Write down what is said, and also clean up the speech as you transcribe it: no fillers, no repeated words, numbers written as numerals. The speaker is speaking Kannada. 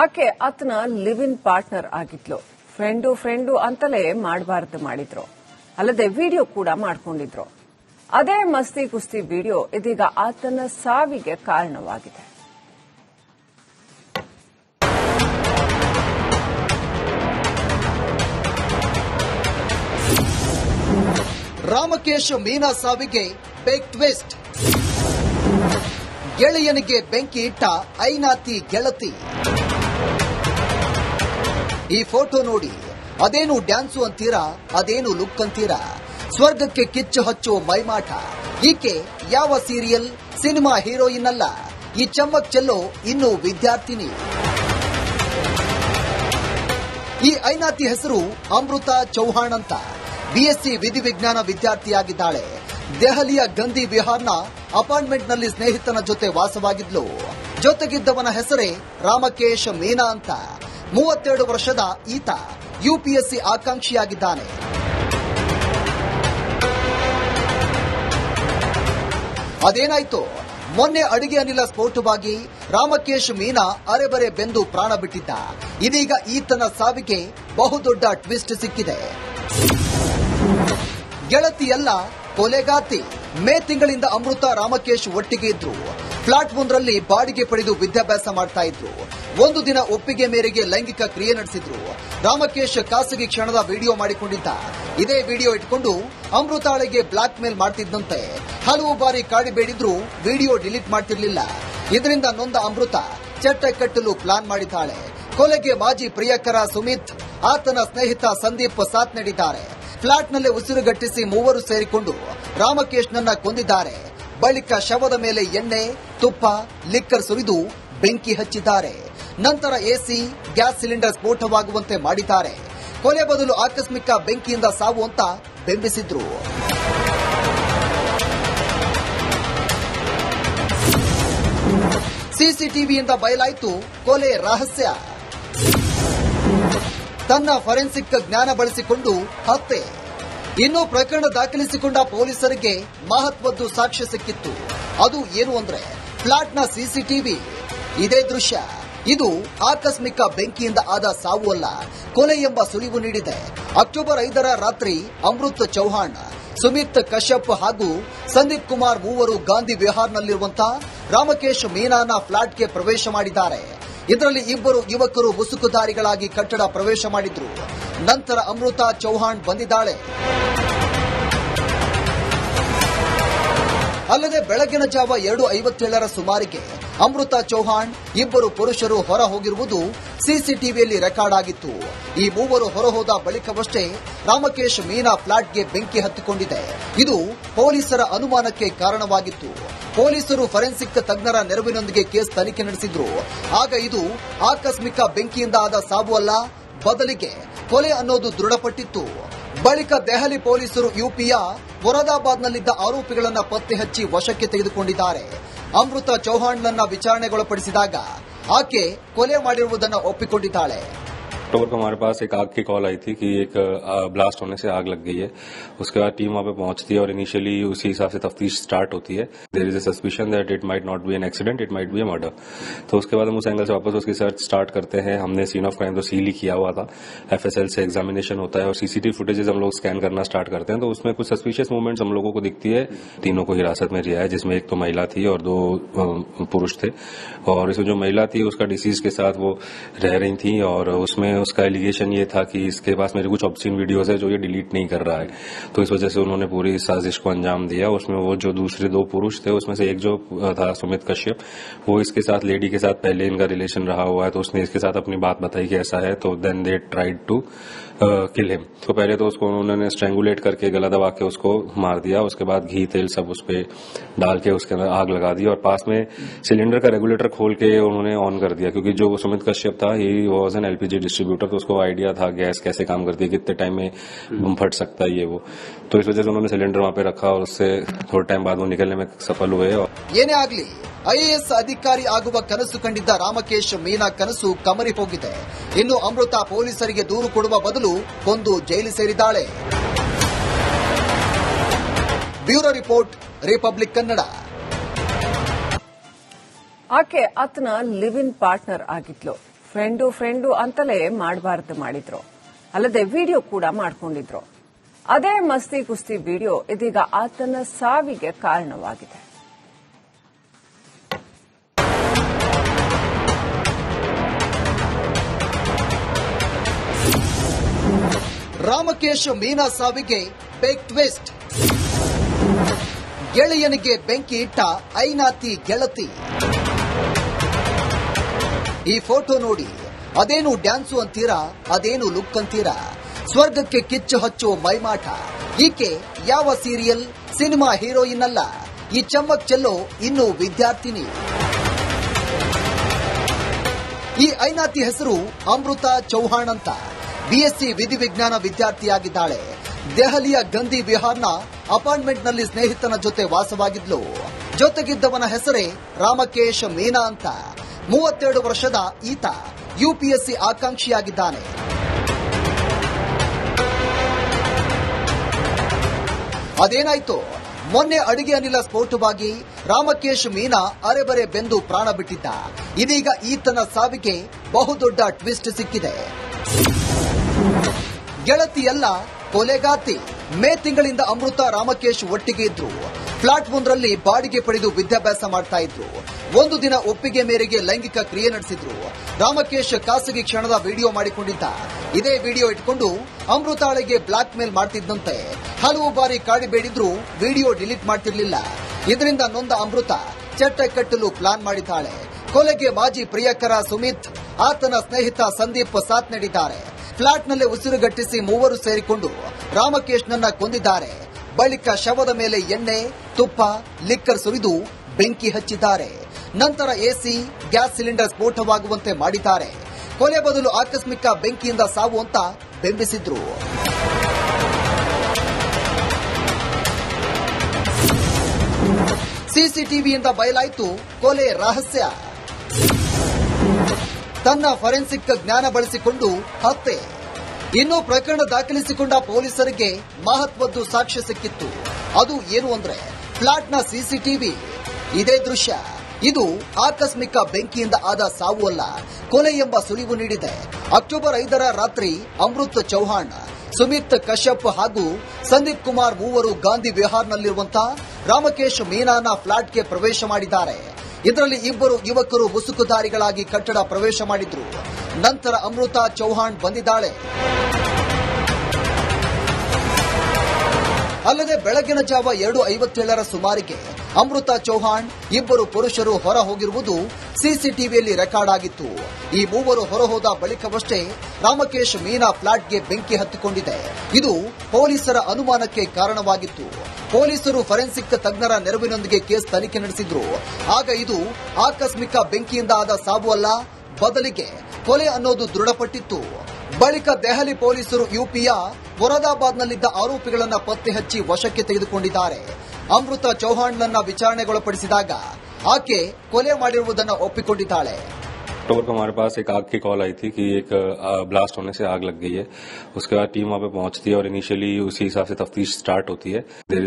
ಆಕೆ ಆತನ ಲಿವ್ ಇನ್ ಪಾರ್ಟ್ನರ್ ಆಗಿದ್ಲು. ಫ್ರೆಂಡು ಅಂತಲೇ ಮಾಡಬಾರದು ಮಾಡಿದ್ರು. ಅಲ್ಲದೆ ವಿಡಿಯೋ ಕೂಡ ಮಾಡಿಕೊಂಡಿದ್ರು. ಅದೇ ಮಸ್ತಿ ಕುಸ್ತಿ ವಿಡಿಯೋ ಇದೀಗ ಆತನ ಸಾವಿಗೆ ಕಾರಣವಾಗಿದೆ. ರಾಮಕೇಶ್ ಮೀನಾ ಸಾವಿಗೆ ಬಿಗ್ ಟ್ವಿಸ್ಟ್. ಗೆಳೆಯನಿಗೆ ಬೆಂಕಿ ಇಟ್ಟ ಐನಾತಿ ಗೆಳತಿ. ಈ ಫೋಟೋ ನೋಡಿ, ಅದೇನು ಡ್ಯಾನ್ಸು ಅಂತೀರಾ, ಅದೇನು ಲುಕ್ ಅಂತೀರಾ? ಸ್ವರ್ಗಕ್ಕೆ ಕಿಚ್ಚು ಹಚ್ಚುವ ಮೈಮಾಟ. ಈಕೆ ಯಾವ ಸೀರಿಯಲ್, ಸಿನಿಮಾ ಹೀರೋಯಿನ್ ಅಲ್ಲ. ಈ ಚಮ್ಮಕ್ ಚೆಲ್ಲೋ ಇನ್ನು ವಿದ್ಯಾರ್ಥಿನಿ. ಈ ಐನಾತಿ ಹೆಸರು ಅಮೃತ ಚೌಹಾಣ್ ಅಂತ. ಬಿಎಸ್ಸಿ ವಿಧಿವಿಜ್ಞಾನ ವಿದ್ಯಾರ್ಥಿಯಾಗಿದ್ದಾಳೆ. ದೆಹಲಿಯ ಗಂಧಿ ವಿಹಾರ್ನ ಅಪಾರ್ಟ್ಮೆಂಟ್ನಲ್ಲಿ ಸ್ನೇಹಿತನ ಜೊತೆ ವಾಸವಾಗಿದ್ಲು. ಜೊತೆಗಿದ್ದವನ ಹೆಸರೇ ರಾಮಕೇಶ್ ಮೀನಾ ಅಂತ. 32 ವರ್ಷದ ಈತ ಯುಪಿಎಸ್ಸಿ ಆಕಾಂಕ್ಷಿಯಾಗಿದ್ದಾನೆ. ಅದೇನಾಯ್ತು? ಮೊನ್ನೆ ಅಡಿಗೆ ಅನಿಲ ಸ್ಫೋಟವಾಗಿ ರಾಮಕೇಶ್ ಮೀನಾ ಅರೆಬರೆ ಬೆಂದು ಪ್ರಾಣ ಬಿಟ್ಟಿದ್ದ. ಇದೀಗ ಈತನ ಸಾವಿಗೆ ಬಹುದೊಡ್ಡ ಟ್ವಿಸ್ಟ್ ಸಿಕ್ಕಿದೆ. ಗೆಳತಿಯಲ್ಲ, ಕೊಲೆಗಾತಿ. ಮೇ ತಿಂಗಳಿಂದ ಅಮೃತ ರಾಮಕೇಶ್ ಒಟ್ಟಿಗೆ ಇದ್ರು. ಫ್ಲಾಟ್ ಒಂದರಲ್ಲಿ ಬಾಡಿಗೆ ಪಡೆದು ವಿದ್ಯಾಭ್ಯಾಸ ಮಾಡ್ತಾ ಇದ್ರು. ಒಂದು ದಿನ ಒಪ್ಪಿಗೆ ಮೇರೆಗೆ ಲೈಂಗಿಕ ಕ್ರಿಯೆ ನಡೆಸಿದ್ರು. ರಾಮಕೇಶ್ ಖಾಸಗಿ ಕ್ಷಣದ ವಿಡಿಯೋ ಮಾಡಿಕೊಂಡಿದ್ದ. ಇದೇ ವಿಡಿಯೋ ಇಟ್ಕೊಂಡು ಅಮೃತಾಳಿಗೆ ಬ್ಲಾಕ್ ಮೇಲ್ ಮಾಡ್ತಿದ್ದಂತೆ. ಹಲವು ಬಾರಿ ಕಾಡಿಬೇಡಿದ್ರು ವಿಡಿಯೋ ಡಿಲೀಟ್ ಮಾಡ್ತಿರ್ಲಿಲ್ಲ. ಇದರಿಂದ ನೊಂದ ಅಮೃತ ಚಟ್ಟೆ ಕಟ್ಟಲು ಪ್ಲಾನ್ ಮಾಡಿದ್ದಾಳೆ. ಕೊಲೆಗೆ ಮಾಜಿ ಪ್ರಿಯಕರ ಸುಮಿತ್, ಆತನ ಸ್ನೇಹಿತ ಸಂದೀಪ್ ಸಾಥ್ ನೀಡಿದ್ದಾರೆ. ಫ್ಲಾಟ್ನಲ್ಲೇ ಉಸಿರುಗಟ್ಟಿಸಿ ಮೂವರು ಸೇರಿಕೊಂಡು ರಾಮಕೇಶ್ನನ್ನ ಕೊಂದಿದ್ದಾರೆ. ಬಳಿಕ ಶವದ ಮೇಲೆ ಎಣ್ಣೆ, ತುಪ್ಪ, ಲಿಕ್ಕರ್ ಸುರಿದು ಬೆಂಕಿ ಹಚ್ಚಿದ್ದಾರೆ. ನಂತರ ಎಸಿ, ಗ್ಯಾಸ್ ಸಿಲಿಂಡರ್ ಸ್ಫೋಟವಾಗುವಂತೆ ಮಾಡಿದ್ದಾರೆ. ಕೊಲೆ ಬದಲು ಆಕಸ್ಮಿಕ ಬೆಂಕಿಯಿಂದ ಸಾವು ಅಂತ ಬಿಂಬಿಸಿದ್ರು. ಸಿಸಿಟಿವಿಯಿಂದ ಬಯಲಾಯಿತು ಕೊಲೆ ರಹಸ್ಯ. ತನ್ನ ಫರೆನ್ಸಿಕ್ ಜ್ಞಾನ ಬಳಸಿಕೊಂಡು ಹತ್ಯೆ. ಇನ್ನು ಪ್ರಕರಣ ದಾಖಲಿಸಿಕೊಂಡ ಪೊಲೀಸರಿಗೆ ಮಹತ್ವದ್ದು ಸಾಕ್ಷ್ಯ ಸಿಕ್ಕಿತ್ತು. ಅದು ಏನು ಅಂದ್ರೆ ಫ್ಲಾಟ್ನ ಸಿಸಿಟಿವಿ. ಇದೇ ದೃಶ್ಯ. ಇದು ಆಕಸ್ಮಿಕ ಬೆಂಕಿಯಿಂದ ಆದ ಸಾವು ಅಲ್ಲ, ಕೊಲೆ ಎಂಬ ಸುಳಿವು ನೀಡಿದೆ. ಅಕ್ಟೋಬರ್ 5ರ ರಾತ್ರಿ ಅಮೃತ್ ಚೌಹಾಣ್, ಸುಮಿತ್ ಕಶ್ಯಪ್ ಹಾಗೂ ಸಂದೀಪ್ ಕುಮಾರ್ ಮೂವರು ಗಾಂಧಿ ವಿಹಾರ್ನಲ್ಲಿರುವಂತಹ ರಾಮಕೇಶ್ ಮೀನಾನ ಫ್ಲಾಟ್ಗೆ ಪ್ರವೇಶ ಮಾಡಿದ್ದಾರೆ. ಇದರಲ್ಲಿ ಇಬ್ಬರು ಯುವಕರು ಮುಸುಕುಧಾರಿಗಳಾಗಿ ಕಟ್ಟಡ ಪ್ರವೇಶ ಮಾಡಿದ್ರು. ನಂತರ ಅಮೃತ ಚೌಹಾಣ್ ಬಂದಿದ್ದಾಳೆ. ಅಲ್ಲದೆ ಬೆಳಗಿನ ಜಾವ 2:57ರ ಸುಮಾರಿಗೆ ಅಮೃತ ಚೌಹಾಣ್, ಇಬ್ಬರು ಪುರುಷರು ಹೊರ ಹೋಗಿರುವುದು ಸಿಸಿಟಿವಿಯಲ್ಲಿ ರೆಕಾರ್ಡ್ ಆಗಿತ್ತು. ಈ ಮೂವರು ಹೊರಹೋದ ಬಳಿಕವಷ್ಟೇ ರಾಮಕೇಶ್ ಮೀನಾ ಫ್ಲಾಟ್ಗೆ ಬೆಂಕಿ ಹತ್ತಿಕೊಂಡಿದೆ. ಇದು ಪೊಲೀಸರ ಅನುಮಾನಕ್ಕೆ ಕಾರಣವಾಗಿತ್ತು. ಪೊಲೀಸರು ಫರೆನ್ಸಿಕ್ ತಜ್ಞರ ನೆರವಿನೊಂದಿಗೆ ಕೇಸ್ ತನಿಖೆ ನಡೆಸಿದ್ರು. ಆಗ ಇದು ಆಕಸ್ಮಿಕ ಬೆಂಕಿಯಿಂದ ಆದ ಸಾವು ಅಲ್ಲ, ಬದಲಿಗೆ ಕೊಲೆ ಅನ್ನೋದು ದೃಢಪಟ್ಟಿತ್ತು. ಬಳಿಕ ದೆಹಲಿ ಪೊಲೀಸರು ಯುಪಿಯ ಮೊರಾದಾಬಾದ್ನಲ್ಲಿದ್ದ ಆರೋಪಿಗಳನ್ನು ಪತ್ತೆ ಹಚ್ಚಿ ವಶಕ್ಕೆ ತೆಗೆದುಕೊಂಡಿದ್ದಾರೆ. ಅಮೃತ ಚೌಹಾಣ್ನನ್ನ ವಿಚಾರಣೆಗೊಳಪಡಿಸಿದಾಗ ಆಕೆ ಕೊಲೆ ಮಾಡಿರುವುದನ್ನು ಒಪ್ಪಿಕೊಂಡಿದ್ದಾಳೆ. अक्टूबर को हमारे पास एक आग की कॉल आई थी कि एक ब्लास्ट होने से आग लग गई है. उसके बाद टीम वहां पे पहुंचती है और इनिशियली उसी हिसाब से तफ्तीश स्टार्ट होती है. There is a suspicion that it might not be an accident, it might be a murder. तो उसके बाद हम उस एंगल से वापस उसकी सर्च स्टार्ट करते हैं. हमने सीन ऑफ क्राइम तो सील ही किया हुआ था. एफएसएल से एग्जामिनेशन होता है और सीसीटीवी फुटेजेस हम लोग स्कैन करना स्टार्ट करते हैं. तो उसमें कुछ सस्पिशियस मूवमेंट्स हम लोगों को दिखती है. तीनों को हिरासत में लिया है, जिसमें एक तो महिला थी और 2 पुरुष थे. और इसमें जो महिला थी उसका डिसीज के साथ वो रह रही थी और उसमें उसका एलिगेशन ये था कि इसके पास मेरे कुछ ऑब्सीन वीडियोस है जो ये डिलीट नहीं कर रहा है. तो इस वजह से उन्होंने पूरी साजिश को अंजाम दिया. उसमें वो जो दूसरे 2 पुरुष थे उसमें से एक जो था सुमित कश्यप, वो इसके साथ लेडी के साथ पहले इनका रिलेशन रहा हुआ है. तो उसने इसके साथ अपनी बात बताई कि ऐसा है. तो then they tried to kill him. तो पहले तो उसको उन्होंने स्ट्रेंगुलेट करके गला दबा के उसको मार दिया. उसके बाद घी तेल सब उस पर डाल के उसके अंदर आग लगा दी और पास में सिलेंडर का रेगुलेटर खोल के उन्होंने ऑन कर दिया. क्योंकि जो सुमित कश्यप था he was an LPG distributor, तो उसको आइडिया था गैस कैसे काम करती है, कितने टाइम में बम फट सकता है ये वो. तो इस वजह से उन्होंने सिलेंडर वहां पे रखा और उससे थोड़े टाइम बाद वो निकलने में सफल हुए. ಏನೇ ಆಗಲಿ, ಐಎಎಸ್ ಅಧಿಕಾರಿ ಆಗುವ ಕನಸು ಕಂಡಿದ್ದ ರಾಮಕೇಶ್ ಮೀನಾ ಕನಸು ಕಮರಿ ಹೋಗಿದೆ. ಇನ್ನು ಅಮೃತ ಪೊಲೀಸರಿಗೆ ದೂರು ಕೊಡುವ ಬದಲು ಕೊಂದು ಜೈಲು ಸೇರಿದ್ದಾಳೆ. Bureau report, republic Kannada. ಆಕೆ ಆತನ ಲಿವ್ ಇನ್ ಪಾರ್ಟ್ನರ್ ಆಗಿದ್ಲು. ಫ್ರೆಂಡು ಅಂತಲೇ ಮಾಡಬಾರದು ಮಾಡಿದ್ರು. ಅಲ್ಲದೆ ವಿಡಿಯೋ ಕೂಡ ಮಾಡ್ಕೊಂಡಿದ್ರು. ಅದೇ ಮಸ್ತಿ ಕುಸ್ತಿ ವಿಡಿಯೋ ಇದೀಗ ಆತನ ಸಾವಿಗೆ ಕಾರಣವಾಗಿದೆ. ರಾಮಕೇಶ್ ಮೀನಾ ಸಾವಿಗೆ ಬಿಗ್ ಟ್ವಿಸ್ಟ್. ಗೆಳೆಯನಿಗೆ ಬೆಂಕಿ ಇಟ್ಟ ಐನಾತಿ ಗೆಳತಿ. ಈ ಫೋಟೋ ನೋಡಿ, ಅದೇನು ಡ್ಯಾನ್ಸು ಅಂತೀರಾ, ಅದೇನು ಲುಕ್ ಅಂತೀರಾ, ಸ್ವರ್ಗಕ್ಕೆ ಕಿಚ್ಚು ಹಚ್ಚೋ ಮೈಮಾಟ. ಈಕೆ ಯಾವ ಸೀರಿಯಲ್ ಸಿನಿಮಾ ಹೀರೋಯಿನ್ ಅಲ್ಲ, ಈ ಚಮ್ಮಕ್ ಚೆಲ್ಲೋ ಇನ್ನೂ ವಿದ್ಯಾರ್ಥಿನಿ. ಈ ಐನಾತಿ ಹೆಸರು ಅಮೃತ ಚೌಹಾಣ್ ಅಂತ. ಬಿಎಸ್ಸಿ ವಿಧಿವಿಜ್ಞಾನ ವಿದ್ಯಾರ್ಥಿಯಾಗಿದ್ದಾಳೆ. ದೆಹಲಿಯ ಗಂದಿ ವಿಹಾರ್ನ ಅಪಾರ್ಟ್ಮೆಂಟ್ನಲ್ಲಿ ಸ್ನೇಹಿತನ ಜೊತೆ ವಾಸವಾಗಿದ್ಲು. ಜೊತೆಗಿದ್ದವನ ಹೆಸರೇ ರಾಮಕೇಶ್ ಮೀನಾ ಅಂತ. 32 ವರ್ಷದ ಈತ ಯುಪಿಎಸ್ಸಿ ಆಕಾಂಕ್ಷಿಯಾಗಿದ್ದಾನೆ. ಅದೇನಾಯ್ತು, ಮೊನ್ನೆ ಅಡಿಗೆ ಅನಿಲ ಸ್ಫೋಟವಾಗಿ ರಾಮಕೇಶ್ ಮೀನಾ ಅರೆಬರೆ ಬೆಂದು ಪ್ರಾಣ ಬಿಟ್ಟಿದ್ದ. ಇದೀಗ ಈತನ ಸಾವಿಗೆ ಬಹುದೊಡ್ಡ ಟ್ವಿಸ್ಟ್ ಸಿಕ್ಕಿದೆ. ಗೆಳತಿಯಲ್ಲ, ಕೊಲೆಗಾತಿ. ಮೇ ತಿಂಗಳಿಂದ ಅಮೃತ ರಾಮಕೇಶ್ ಒಟ್ಟಿಗೆ ಇದ್ರು. ಫ್ಲಾಟ್ ಒಂದರಲ್ಲಿ ಬಾಡಿಗೆ ಪಡೆದು ವಿದ್ಯಾಭ್ಯಾಸ ಮಾಡ್ತಾ ಇದ್ರು. ಒಂದು ದಿನ ಒಪ್ಪಿಗೆ ಮೇರೆಗೆ ಲೈಂಗಿಕ ಕ್ರಿಯೆ ನಡೆಸಿದ್ರು. ರಾಮಕೇಶ್ ಖಾಸಗಿ ಕ್ಷಣದ ವಿಡಿಯೋ ಮಾಡಿಕೊಂಡಿದ್ದ. ಇದೇ ವಿಡಿಯೋ ಇಟ್ಕೊಂಡು ಅಮೃತಾಳಿಗೆ ಬ್ಲಾಕ್ ಮೇಲ್ ಮಾಡ್ತಿದ್ದಂತೆ. ಹಲವು ಬಾರಿ ಕಾಡಿಬೇಡಿದ್ರು ವಿಡಿಯೋ ಡಿಲೀಟ್ ಮಾಡ್ತಿರ್ಲಿಲ್ಲ. ಇದರಿಂದ ನೊಂದ ಅಮೃತ ಚಟ್ಟ ಕಟ್ಟಲು ಪ್ಲಾನ್ ಮಾಡಿದ್ದಾಳೆ. ಕೊಲೆಗೆ ಮಾಜಿ ಪ್ರಿಯಕರ ಸುಮಿತ್, ಆತನ ಸ್ನೇಹಿತ ಸಂದೀಪ್ ಸಾಥ್ ನೀಡಿದ್ದಾರೆ. ಫ್ಲಾಟ್ನಲ್ಲೇ ಉಸಿರುಗಟ್ಟಿಸಿ ಮೂವರು ಸೇರಿಕೊಂಡು ರಾಮಕೇಶ್ನನ್ನ ಕೊಂದಿದ್ದಾರೆ. ಬಳಿಕ ಶವದ ಮೇಲೆ ಎಣ್ಣೆ, ತುಪ್ಪ, ಲಿಕ್ಕರ್ ಸುರಿದು ಬೆಂಕಿ ಹಚ್ಚಿದ್ದಾರೆ. ನಂತರ ಎಸಿ, ಗ್ಯಾಸ್ ಸಿಲಿಂಡರ್ ಸ್ಫೋಟವಾಗುವಂತೆ ಮಾಡಿದ್ದಾರೆ. ಕೊಲೆ ಬದಲು ಆಕಸ್ಮಿಕ ಬೆಂಕಿಯಿಂದ ಸಾವು ಅಂತ ಬಿಂಬಿಸಿದ್ರು. ಸಿಸಿಟಿವಿಯಿಂದ ಬಯಲಾಯಿತು ಕೊಲೆ ರಹಸ್ಯ. ತನ್ನ ಫರೆನ್ಸಿಕ್ ಜ್ಞಾನ ಬಳಸಿಕೊಂಡು ಹತ್ಯೆ. ಇನ್ನು ಪ್ರಕರಣ ದಾಖಲಿಸಿಕೊಂಡ ಪೊಲೀಸರಿಗೆ ಮಹತ್ವದ್ದು ಸಾಕ್ಷ್ಯ ಸಿಕ್ಕಿತ್ತು. ಅದು ಏನು ಅಂದ್ರೆ ಫ್ಲಾಟ್ನ ಸಿಸಿಟಿವಿ. ಇದೇ ದೃಶ್ಯ. ಇದು ಆಕಸ್ಮಿಕ ಬೆಂಕಿಯಿಂದ ಆದ ಸಾವು ಅಲ್ಲ, ಕೊಲೆ ಎಂಬ ಸುಳಿವು ನೀಡಿದೆ. ಅಕ್ಟೋಬರ್ 5ರ ರಾತ್ರಿ ಅಮೃತ್ ಚೌಹಾಣ್, ಸುಮಿತ್ ಕಶ್ಯಪ್ ಹಾಗೂ ಸಂದೀಪ್ ಕುಮಾರ್ ಮೂವರು ಗಾಂಧಿ ವಿಹಾರ್ನಲ್ಲಿರುವಂತಹ ರಾಮಕೇಶ್ ಮೀನಾನ ಫ್ಲಾಟ್ಗೆ ಪ್ರವೇಶ ಮಾಡಿದ್ದಾರೆ. ಇದರಲ್ಲಿ ಇಬ್ಬರು ಯುವಕರು ಮುಸುಕುದಾರಿಗಳಾಗಿ ಕಟ್ಟಡ ಪ್ರವೇಶ ಮಾಡಿದ್ರು. ನಂತರ ಅಮೃತ ಚೌಹಾಣ್ ಬಂದಿದ್ದಾಳೆ. ಅಲ್ಲದೆ ಬೆಳಗಿನ ಜಾವ 2:57ರ ಸುಮಾರಿಗೆ ಅಮೃತ ಚೌಹಾಣ್, ಇಬ್ಬರು ಪುರುಷರು ಹೊರ ಹೋಗಿರುವುದು ಸಿಸಿಟಿವಿಯಲ್ಲಿ ರೆಕಾರ್ಡ್ ಆಗಿತ್ತು. ಈ ಮೂವರು ಹೊರಹೋದ ಬಳಿಕವಷ್ಟೇ ರಾಮಕೇಶ್ ಮೀನಾ ಫ್ಲಾಟ್ಗೆ ಬೆಂಕಿ ಹತ್ತಿಕೊಂಡಿದೆ. ಇದು ಪೊಲೀಸರ ಅನುಮಾನಕ್ಕೆ ಕಾರಣವಾಗಿತ್ತು. ಪೊಲೀಸರು ಫರೆನ್ಸಿಕ್ ತಜ್ಞರ ನೆರವಿನೊಂದಿಗೆ ಕೇಸ್ ತನಿಖೆ ನಡೆಸಿದ್ರು. ಆಗ ಇದು ಆಕಸ್ಮಿಕ ಬೆಂಕಿಯಿಂದ ಆದ ಸಾವು ಅಲ್ಲ, ಬದಲಿಗೆ ಕೊಲೆ ಅನ್ನೋದು ದೃಢಪಟ್ಟಿತ್ತು. ಬಳಿಕ ದೆಹಲಿ ಪೊಲೀಸರು ಯುಪಿಯ ಮೊರಾದಾಬಾದ್ನಲ್ಲಿದ್ದ ಆರೋಪಿಗಳನ್ನು ಪತ್ತೆ ಹಚ್ಚಿ ವಶಕ್ಕೆ ತೆಗೆದುಕೊಂಡಿದ್ದಾರೆ. ಅಮೃತ ಚೌಹಾಣ್ನನ್ನ ವಿಚಾರಣೆಗೊಳಪಡಿಸಿದಾಗ ಆಕೆ ಕೊಲೆ ಮಾಡಿರುವುದನ್ನು ಒಪ್ಪಿಕೊಂಡಿದ್ದಾಳೆ. अक्टूबर को हमारे पास एक आग की कॉल आई थी कि एक ब्लास्ट होने से आग लग गई है. उसके बाद टीम वहां पे पहुंचती है और इनिशियली उसी हिसाब से तफ्तीश स्टार्ट होती है. There is